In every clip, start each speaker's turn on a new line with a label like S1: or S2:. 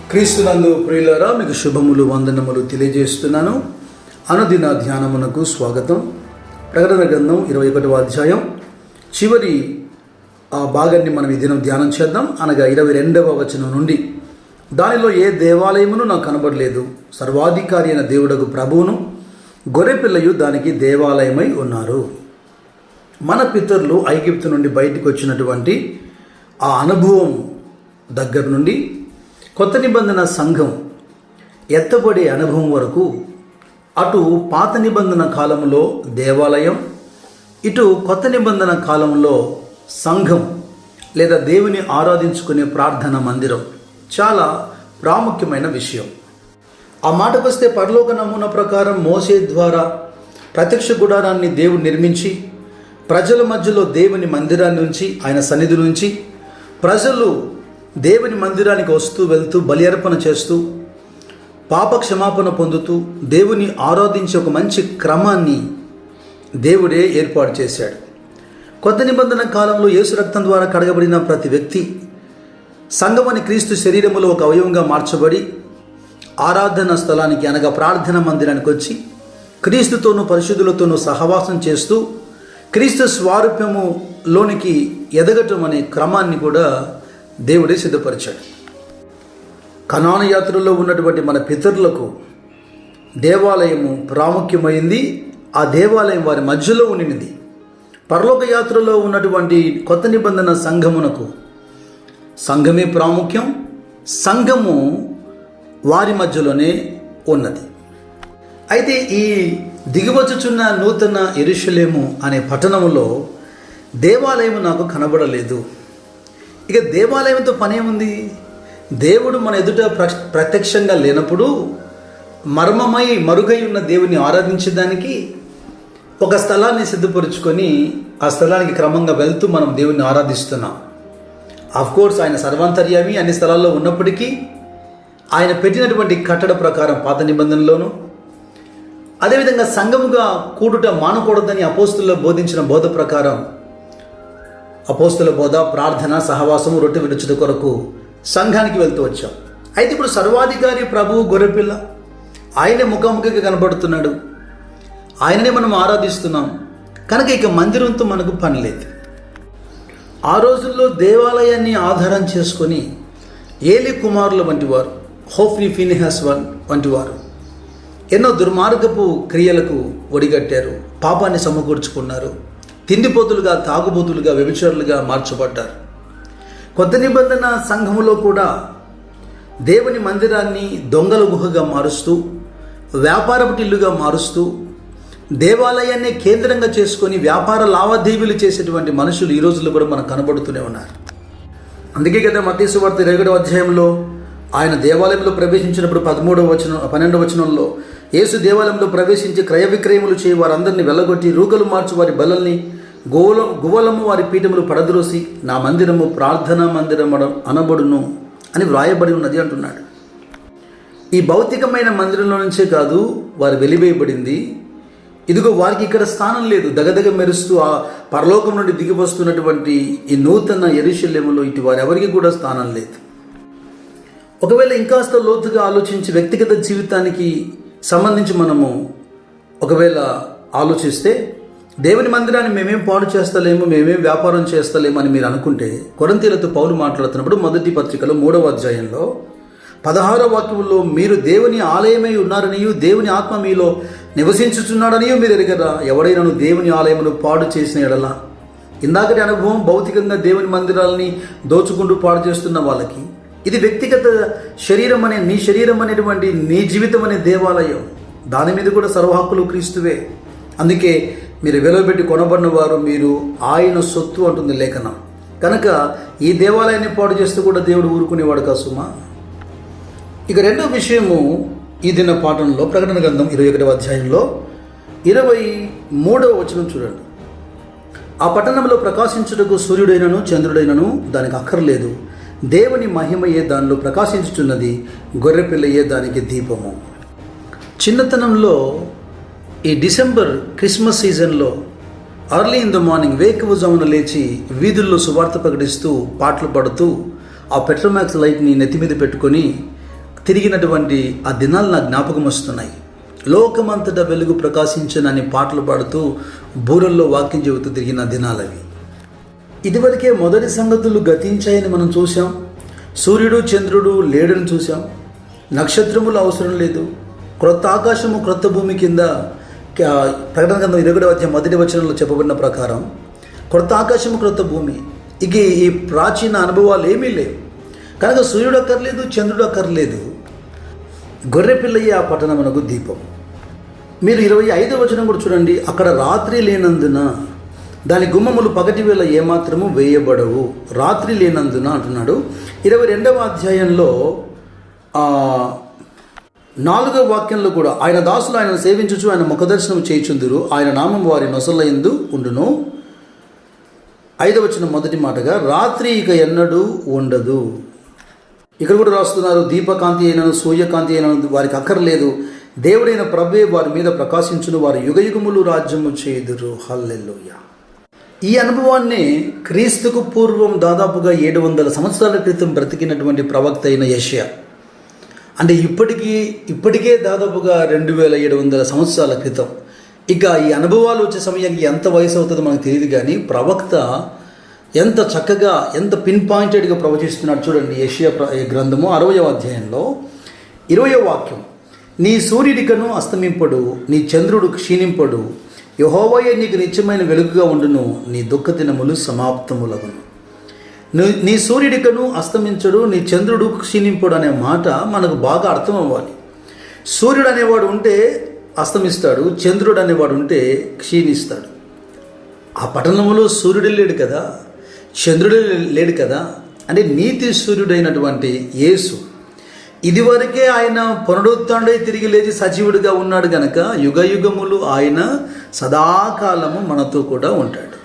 S1: క్రీస్తునందు ప్రియులారా, మీకు శుభములు వందనములు తెలియజేస్తున్నాను. అనుదిన ధ్యానమునకు స్వాగతం. ప్రకటన గ్రంథం 21వ అధ్యాయం చివరి భాగాన్ని మనం ఈ దినం ధ్యానం చేద్దాం. అనగా 22వ వచనం నుండి, దానిలో ఏ దేవాలయమును నాకు కనబడలేదు, సర్వాధికారి అయిన దేవుడకు ప్రభువును గొర్రెపిల్లయు దానికి దేవాలయమై ఉన్నారు. మన పితరులు ఐగుప్తు నుండి బయటికి వచ్చినటువంటి ఆ అనుభవం దగ్గర నుండి కొత్త నిబంధన సంఘం ఎత్తబడే అనుభవం వరకు, అటు పాత నిబంధన కాలంలో దేవాలయం, ఇటు కొత్త నిబంధన కాలంలో సంఘం లేదా దేవుని ఆరాధించుకునే ప్రార్థన మందిరం చాలా ప్రాముఖ్యమైన విషయం. ఆ మాటకొస్తే, పరలోక నమూనా ప్రకారం మోసే ద్వారా ప్రత్యక్ష గుడారాన్ని దేవుడు నిర్మించి ప్రజల మధ్యలో దేవుని మందిరాన్ని ఉంచి, ఆయన సన్నిధి నుంచి ప్రజలు దేవుని మందిరానికి వస్తూ వెళ్తూ బలి అర్పణ చేస్తూ పాప క్షమాపణ పొందుతూ దేవుని ఆరాధించే ఒక మంచి క్రమాన్ని దేవుడే ఏర్పాటు చేశాడు. కొత్త నిబంధన కాలంలో యేసు రక్తం ద్వారా కడగబడిన ప్రతి వ్యక్తి సంఘమని క్రీస్తు శరీరములో ఒక అవయవంగా మార్చబడి ఆరాధన స్థలానికి అనగా ప్రార్థన మందిరానికి వచ్చి క్రీస్తుతోనూ పరిశుద్ధులతోనూ సహవాసం చేస్తూ క్రీస్తు స్వారూప్యములోనికి ఎదగటం అనే క్రమాన్ని కూడా దేవుడే సిద్ధపరిచాడు. కనాను యాత్రలో ఉన్నటువంటి మన పితరులకు దేవాలయము ప్రాముఖ్యమైంది. ఆ దేవాలయం వారి మధ్యలో ఉండినది. పరలోక యాత్రలో ఉన్నటువంటి కొత్త నిబంధన సంఘమునకు సంఘమే ప్రాముఖ్యం. సంఘము వారి మధ్యలోనే ఉన్నది. అయితే ఈ దిగివచ్చుచున్న నూతన యెరూషలేము అనే పట్టణంలో దేవాలయము నాకు కనబడలేదు. ఇక దేవాలయంతో పనేముంది? దేవుడు మన ఎదుట ప్రత్యక్షంగా లేనప్పుడు మరుగై ఉన్న దేవుని ఆరాధించడానికి ఒక స్థలాన్ని సిద్ధపరుచుకొని ఆ స్థలానికి క్రమంగా వెళ్తూ మనం దేవుని ఆరాధిస్తున్నాం. కోర్స్ ఆయన సర్వాంతర్యామి అన్ని స్థలాల్లో ఉన్నప్పటికీ ఆయన పెట్టినటువంటి కట్టడ ప్రకారం పాత నిబంధనలోను, అదేవిధంగా సంఘముగా కూడుట మానకూడదని అపోస్తుల్లో బోధించిన బోధ ప్రకారం అపోస్తుల బోధ, ప్రార్థన, సహవాసము, రొట్టె విరుచుట కొరకు సంఘానికి వెళ్తూ వచ్చాం. అయితే ఇప్పుడు సర్వాధికారి ప్రభువు గొర్రెపిల్ల ఆయనే ముఖాముఖిగా కనబడుతున్నాడు. ఆయననే మనం ఆరాధిస్తున్నాం కనుక ఇక మందిరంతో మనకు పని లేదు. ఆ రోజుల్లో దేవాలయాన్ని ఆధారం చేసుకొని ఏలి కుమారుల వంటి వారు, హోఫ్నీ, ఫీనెహాస్ వంటి వారు ఎన్నో దుర్మార్గపు క్రియలకు ఒడిగట్టారు, పాపాన్ని సమకూర్చుకున్నారు, తిండిపోతులుగా, తాగుబోతులుగా, వ్యభిచారులుగా మార్చబడ్డారు. కొత్త నిబంధన సంఘములో కూడా దేవుని మందిరాన్ని దొంగల గుహగా మారుస్తూ, వ్యాపారపు ఇల్లుగా మారుస్తూ, దేవాలయాన్ని కేంద్రంగా చేసుకొని వ్యాపార లావాదేవీలు చేసేటువంటి మనుషులు ఈ రోజుల్లో కూడా మనకు కనబడుతూనే ఉన్నారు. అందుకే కదా మత్తయి సువార్త 21వ అధ్యాయంలో ఆయన దేవాలయంలో ప్రవేశించినప్పుడు 12వ వచనంలో, యేసు దేవాలయంలో ప్రవేశించి క్రయ విక్రయములు చేయి వారందరినీ వెళ్ళగొట్టి రూకలు మార్చు వారి బలల్ని గువ్వలము వారి పీఠములు పడద్రోసి నా మందిరము ప్రార్థనా మందిరం అనబడును అని వ్రాయబడి ఉన్నది అంటున్నాడు. ఈ భౌతికమైన మందిరంలో నుంచే కాదు వారు వెలివేయబడింది. ఇదిగో వారికి ఇక్కడ స్థానం లేదు. దగదగ మెరుస్తూ ఆ పరలోకం నుండి దిగి వస్తున్నటువంటి ఈ నూతన యెరూషలేములో ఇటు వారెవరికి కూడా స్థానం లేదు. ఒకవేళ ఇంకాస్త లోతుగా ఆలోచించి వ్యక్తిగత జీవితానికి సంబంధించి మనము ఒకవేళ ఆలోచిస్తే, దేవుని మందిరాన్ని మేమేం పాడు చేస్తలేము, మేమేం వ్యాపారం చేస్తలేము అని మీరు అనుకుంటే, కొరింథీయులతో పౌలు మాట్లాడుతున్నప్పుడు మొదటి పత్రికలో 3వ అధ్యాయంలో 16వ వాక్యంలో, మీరు దేవుని ఆలయమై ఉన్నారనియు దేవుని ఆత్మ మీలో నివసించుచున్నాడనియు మీరు ఎరుగరా, ఎవడైనా దేవుని ఆలయమును పాడు చేసిన ఎడల. ఇందాకటి అనుభవం భౌతికంగా దేవుని మందిరాలని దోచుకుంటూ పాడు చేస్తున్న వాళ్ళకి, ఇది వ్యక్తిగత శరీరం నీ శరీరం అనేటువంటి నీ జీవితం అనే దేవాలయం. దాని మీద కూడా సర్వహక్కులు క్రీస్తువే. అందుకే మీరు వెలువబెట్టి కొనబడిన వారు, మీరు ఆయన సొత్తు అంటుంది లేఖనం. కనుక ఈ దేవాలయాన్ని పాడు చేస్తూ కూడా దేవుడు ఊరుకునేవాడు కాసుమా. ఇక రెండో విషయము ఈ దిన పాఠంలో ప్రకటన గ్రంథం 21వ అధ్యాయంలో 23వ వచనం చూడండి. ఆ పట్టణంలో ప్రకాశించుటకు సూర్యుడైనను చంద్రుడైనను దానికి అక్కర్లేదు, దేవుని మహిమయే దానిలో ప్రకాశించుచున్నది, గొర్రెపిల్లయే దానికి దీపము. చిన్నతనంలో ఈ డిసెంబర్ క్రిస్మస్ సీజన్లో ఎర్లీ ఇన్ ద మార్నింగ్ వేకువజామున లేచి వీధుల్లో సువార్త ప్రకటిస్తూ పాటలు పాడుతూ ఆ పెట్రోమాక్స్ లైట్ని నెత్తి మీద పెట్టుకొని తిరిగినటువంటి ఆ దినాలు నాకు జ్ఞాపకం వస్తున్నాయి. లోకమంతటా వెలుగు ప్రకాశించనని పాటలు పాడుతూ బూరల్లో వాక్యం చెబుతూ తిరిగిన దినాలవి. ఇదివరకే మొదటి సంగతులు గతించాయని మనం చూసాం. సూర్యుడు చంద్రుడు లేడని చూసాం. నక్షత్రములు అవసరం లేదు. క్రొత్త ఆకాశము క్రొత్త భూమి కింద ప్రకటన గ్రంథం 21వ అధ్యాయం 1వ వచనంలో చెప్పబడిన ప్రకారం క్రొత్త ఆకాశము క్రొత్త భూమి. ఇక ఈ ప్రాచీన అనుభవాలు ఏమీ లేవు కనుక సూర్యుడు అక్కర్లేదు, చంద్రుడు అక్కర్లేదు. గొర్రెపిల్లయ్యే ఆ పట్టణమునకు దీపం. మీరు 25వ వచనం కూడా చూడండి. అక్కడ రాత్రి లేనందున దాని గుమ్మములు పగటి వేళ ఏమాత్రము వేయబడవు. రాత్రి లేనందున అంటున్నాడు. 22వ అధ్యాయంలో 4వ వాక్యంలో కూడా ఆయన దాసులు ఆయనను సేవించుచు ఆయన ముఖదర్శనం చేయుచుందురు, ఆయన నామం వారి నొసల యందు ఉండును. 5వ వచనం మొదటి మాటగా రాత్రి ఇక ఎన్నడూ ఉండదు. ఇక్కడ కూడా రాస్తున్నారు, దీపకాంతి అయినను సూర్యకాంతి అయినను వారికి అక్కర్లేదు, దేవుడైన ప్రభువే వారి మీద ప్రకాశించును, వారి యుగయుగములు రాజ్యము చేయుదురు. హల్లెలూయా. ఈ అనుభవాన్ని క్రీస్తుకు పూర్వం దాదాపుగా 700 సంవత్సరాల క్రితం బ్రతికినటువంటి ప్రవక్త అయిన యెషయా, అంటే ఇప్పటికే దాదాపుగా 2700 సంవత్సరాల క్రితం. ఇక ఈ అనుభవాలు వచ్చే సమయానికి ఎంత వయసు అవుతుందో మనకు తెలియదు, కానీ ప్రవక్త ఎంత చక్కగా ఎంత పిన్ పాయింటెడ్గా ప్రవచిస్తున్నాడు చూడండి. యెషయా గ్రంథము 60వ అధ్యాయంలో 20వ వాక్యం, నీ సూర్యుడికను అస్తమింపడు, నీ చంద్రుడు క్షీణింపడు, యెహోవాయే నీకు నిత్యమైన వెలుగుగా ఉండును, నీ దుఃఖ దినములు సమాప్తములగును. నీ సూర్యుడికను అస్తమించడు, నీ చంద్రుడు క్షీణింపడు అనే మాట మనకు బాగా అర్థం అవ్వాలి. సూర్యుడు అనేవాడు ఉంటే అస్తమిస్తాడు, చంద్రుడు అనేవాడు ఉంటే క్షీణిస్తాడు. ఆ పట్టణంలో సూర్యుడు లేడు కదా, చంద్రుడు లేడు కదా. అంటే నీతి సూర్యుడైనటువంటి యేసు ఇదివరకే ఆయన పునరుత్థానుడై తిరిగి లేచి సజీవుడిగా ఉన్నాడు గనక యుగయుగములు ఆయన సదాకాలము మనతో కూడా ఉంటాడు.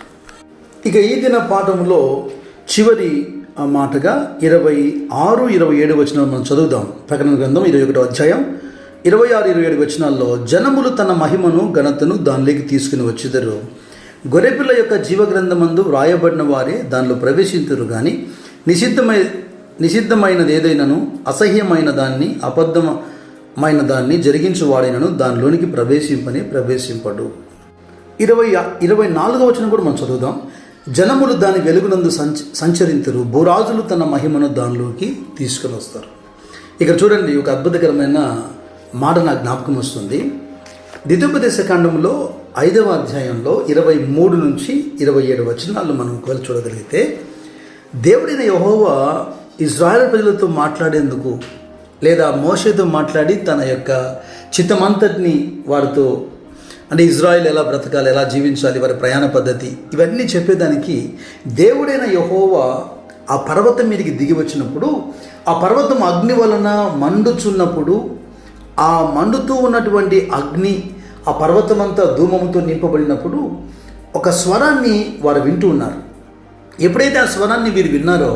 S1: ఇక ఈ దిన పాఠంలో చివరి మాటగా 26, 27 వచనాలు మనం చదువుదాం. ప్రకటన గ్రంథం 21వ అధ్యాయం 26, 27 వచనాల్లో, జనములు తన మహిమను ఘనతను దానిలోకి తీసుకుని వచ్చుదరు, గొర్రెపిల్ల యొక్క జీవగ్రంథమందు వ్రాయబడిన వారే దానిలో ప్రవేశింతురు, కానీ నిషిద్ధమైనది ఏదైనాను అసహ్యమైన దాన్ని అబద్ధమైన దాన్ని జరిగించువాడైనను దానిలోనికి ప్రవేశింపడు. 24వ వచనం కూడా మనం చదువుదాం. జనములు దాని వెలుగునందు సంచరింతురు, భూరాజులు తన మహిమను దానిలోకి తీసుకుని వస్తారు. ఇక్కడ చూడండి, ఒక అద్భుతకరమైన మాట నాకు జ్ఞాపకం వస్తుంది. ద్వితీయోపదేశకాండంలో 5వ అధ్యాయంలో 23 నుంచి 27 వచనాలు మనం ఒకవేళ చూడగలిగితే, దేవుడైన యెహోవా ఇశ్రాయేలు ప్రజలతో మాట్లాడేందుకు లేదా మోషేతో మాట్లాడి తన యొక్క చిత్తమంతటిని వారితో, అంటే ఇజ్రాయెల్ ఎలా బ్రతకాలి, ఎలా జీవించాలి, వారి ప్రయాణ పద్ధతి, ఇవన్నీ చెప్పేదానికి దేవుడైన యెహోవా ఆ పర్వతం మీదకి దిగి వచ్చినప్పుడు, ఆ పర్వతం అగ్ని వలన మండుచున్నప్పుడు, ఆ మండుతూ ఉన్నటువంటి అగ్ని ఆ పర్వతమంతా ధూమముతో నింపబడినప్పుడు ఒక స్వరాన్ని వారు వింటూ ఉన్నారు. ఎప్పుడైతే ఆ స్వరాన్ని వీరు విన్నారో,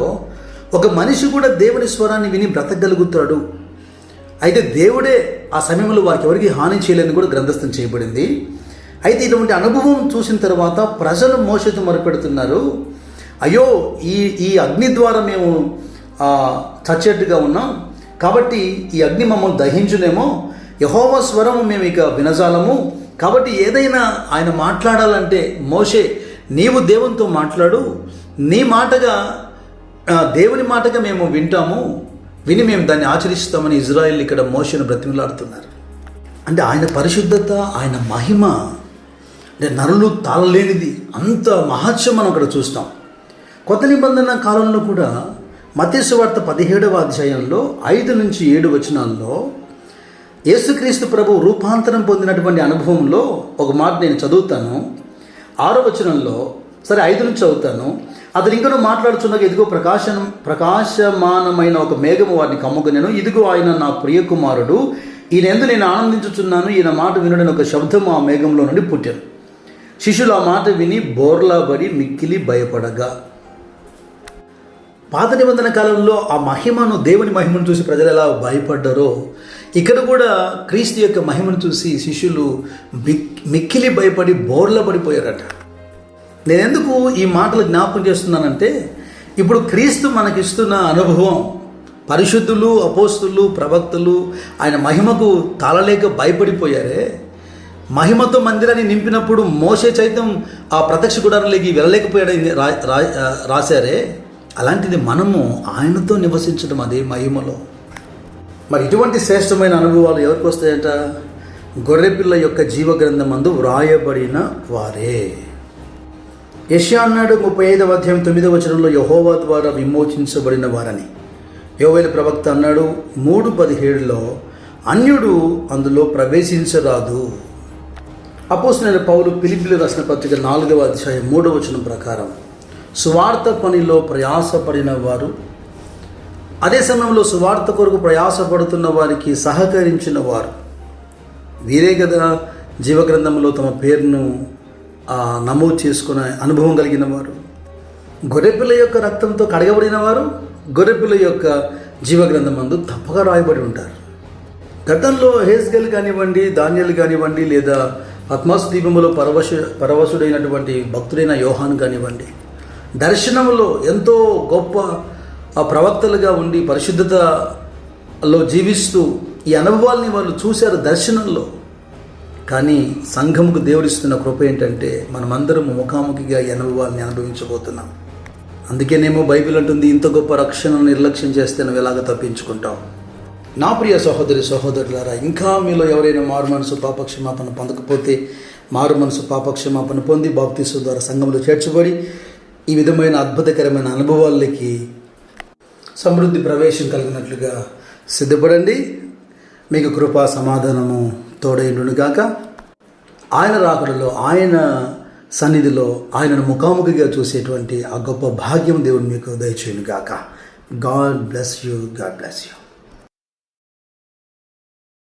S1: ఒక మనిషి కూడా దేవుని స్వరాన్ని విని బ్రతకగలుగుతాడు. అయితే దేవుడే ఆ సమయంలో వారికి ఎవరికి హాని చేయలేని కూడా గ్రంథస్థం చేయబడింది. అయితే ఇటువంటి అనుభవం చూసిన తర్వాత ప్రజలు మోషేతో మొరపెడుతున్నారు, అయ్యో ఈ అగ్ని ద్వారా మేము చచ్చేట్టుగా ఉన్నాం, కాబట్టి ఈ అగ్ని మమ్మల్ని దహించునేమో, యెహోవా స్వరము మేము ఇక వినజాలము, కాబట్టి ఏదైనా ఆయన మాట్లాడాలంటే మోషే నీవు దేవునితో మాట్లాడు, నీ మాటగా దేవుని మాటగా మేము వింటాము, విని మేము దాన్ని ఆచరిస్తామని ఇజ్రాయెల్ ఇక్కడ మోషేను బ్రతిమలాడుతున్నారు. అంటే ఆయన పరిశుద్ధత, ఆయన మహిమ, అంటే నరులు తాళలేనిది, అంత మహత్యం మనం అక్కడ చూస్తాం. కొత్త నిబంధన కాలంలో కూడా మత్తయి సువార్త 17వ అధ్యాయంలో 5 నుంచి 7 వచనాల్లో యేసుక్రీస్తు ప్రభు రూపాంతరం పొందినటువంటి అనుభవంలో ఒక మాట నేను చదువుతాను. 6వ వచనంలో, సరే 5 నుంచి చదువుతాను. అతను ఇంకనూ మాట్లాడుచున్నగా, ఇదిగో ప్రకాశమానమైన ఒక మేఘము వారిని కమ్ముకునేను, ఇదిగో ఆయన నా ప్రియకుమారుడు, ఈయన యందు నేను ఆనందించుచున్నాను, ఈయన మాట వినడని ఒక శబ్దము ఆ మేఘంలో నుండి పుట్టాను. శిష్యులు ఆ మాట విని బోర్లాబడి మిక్కిలి భయపడగా. పాత నిబంధన కాలంలో ఆ మహిమను, దేవుని మహిమను చూసి ప్రజలు ఎలా భయపడ్డారో, ఇక్కడ కూడా క్రీస్తు యొక్క మహిమను చూసి శిష్యులు మిక్కిలి భయపడి బోర్లా పడిపోయారట. నేను ఎందుకు ఈ మాటలు జ్ఞాపకం చేస్తున్నానంటే, ఇప్పుడు క్రీస్తు మనకిస్తున్న అనుభవం పరిశుద్ధులు, అపోస్తులు, ప్రవక్తలు ఆయన మహిమకు తాళలేక భయపడిపోయారే. మహిమతో మందిరాన్ని నింపినప్పుడు మోషే సైతం ఆ ప్రత్యక్ష గుడారంలోకి వెళ్ళలేకపోయాడని రాశారే. అలాంటిది మనము ఆయనతో నివసించడం అదే మహిమలో. మరి ఇటువంటి శ్రేష్టమైన అనుభవాలు ఎవరికి వస్తాయంట? గొర్రెపిల్ల యొక్క జీవగ్రంథం అందు వ్రాయబడిన వారే. యెషయా అన్నాడు 35వ అధ్యాయం 9వ వచనంలో యెహోవా ద్వారా విమోచించబడిన వారని. యోవేలు ప్రవక్త అన్నాడు 3:17లో అన్యుడు అందులో ప్రవేశించరాదు. అపోస్తలుడైన పౌలు ఫిలిప్పీయులకు రాసిన పత్రిక 4వ అధ్యాయం 3వ వచనం ప్రకారం సువార్త పనిలో ప్రయాసపడిన వారు, అదే సమయంలో సువార్త కొరకు ప్రయాసపడుతున్న వారికి సహకరించిన వారు వీరే కదా జీవగ్రంథంలో తమ పేరును నమోదు చేసుకునే అనుభవం కలిగిన వారు. గొర్రెపిల్ల యొక్క రక్తంతో కడగబడిన వారు గొర్రెపిల్ల యొక్క జీవగ్రంథం అందు తప్పగా రాయబడి ఉంటారు. గతంలో హేస్గల్ కానివ్వండి, దానియేలు కానివ్వండి, లేదా పద్మాసు దీపములో పరవశుడైనటువంటి భక్తుడైన యోహాను కానివ్వండి, దర్శనంలో ఎంతో గొప్ప ప్రవక్తలుగా ఉండి పరిశుద్ధతలో జీవిస్తూ ఈ అనుభవాల్ని వాళ్ళు చూశారు దర్శనంలో. కానీ సంఘముకు దేవుడిస్తున్న కృప ఏంటంటే మనమందరం ముఖాముఖిగా ఈ అనుభవాల్ని అనుభవించబోతున్నాం. అందుకేనేమో బైబిల్ అంటుంది, ఇంత గొప్ప రక్షణను నిర్లక్ష్యం చేస్తే నువ్వు ఎలాగ తప్పించుకుంటావు. నా ప్రియ సహోదరి సహోదరులారా, ఇంకా మీలో ఎవరైనా మారు మనసు పాపక్షమాపణ పొందకపోతే మారు మనసు పాపక్షమాపణ పొంది బాప్తీసు ద్వారా సంఘంలో చేర్చబడి ఈ విధమైన అద్భుతకరమైన అనుభవాలకి సమృద్ధి ప్రవేశం కలిగినట్లుగా సిద్ధపడండి. మీకు కృపా సమాధానము తోడైండునుగాక. ఆయన రాకడలో, ఆయన సన్నిధిలో ఆయనను ముఖాముఖిగా చూసేటువంటి ఆ గొప్ప భాగ్యం దేవుడు మీకు దయచేయునుగాక. God bless you.